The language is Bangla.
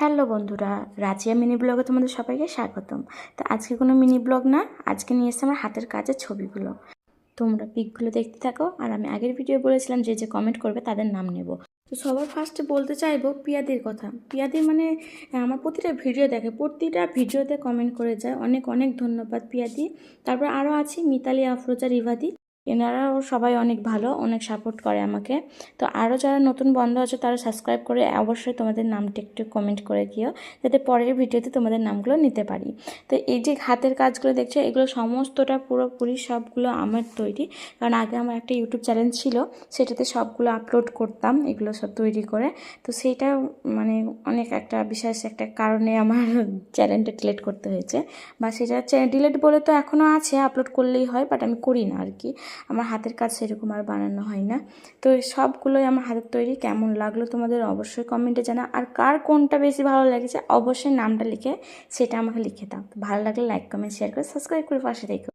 হ্যালো বন্ধুরা, রাজিয়া মিনি ব্লগে তোমাদের সবাইকে স্বাগতম। তো আজকে কোনো মিনি ব্লগ না, আজকে নিয়ে এসেছি আমার হাতের কাজের ছবিগুলো। তোমরা পিকগুলো দেখতে থাকো, আর আমি আগের ভিডিও বলেছিলাম যে যে কমেন্ট করবে তাদের নাম নেব। তো সবার ফার্স্টে বলতে চাইবো পিয়াদির কথা। পিয়াদি মানে আমার প্রতিটা ভিডিও দেখে, প্রতিটা ভিডিওতে কমেন্ট করে যায়। অনেক অনেক ধন্যবাদ পিয়াদি। তারপর আরও আছে মিতালি, আফরোজা, রিভাদি। এনারাও সবাই অনেক ভালো, অনেক সাপোর্ট করে আমাকে। তো আরও যারা নতুন বন্ধু আছে তারা সাবস্ক্রাইব করে অবশ্যই তোমাদের নামটা একটু কমেন্ট করে দিও, যাতে পরের ভিডিওতে তোমাদের নামগুলো নিতে পারি। তো এই যে হাতের কাজগুলো দেখছো, এগুলো সমস্তটা পুরোপুরি সবগুলো আমার তৈরি। কারণ আগে আমার একটা ইউটিউব চ্যানেল ছিল, সেটাতে সবগুলো আপলোড করতাম এগুলো সব তৈরি করে। তো সেইটা মানে অনেক একটা বিশেষ একটা কারণে আমার চ্যানেলটা ডিলিট করতে হয়েছে, বা সেটা ডিলিট বলে তো এখনও আছে, আপলোড করলেই হয়, বাট আমি করি না আর কি। আমার হাতের কাজ সেরকম আর বানানো হয় না। তো সবগুলোই আমার হাতের তৈরি। কেমন লাগলো তোমাদের অবশ্যই কমেন্টে জানা, আর কার কোনটা বেশি ভালো লেগেছে অবশ্যই নামটা লিখে সেটা আমাকে লিখে দাও। ভালো লাগলে লাইক, কমেন্ট, শেয়ার করে সাবস্ক্রাইব করে পাশে দেখো।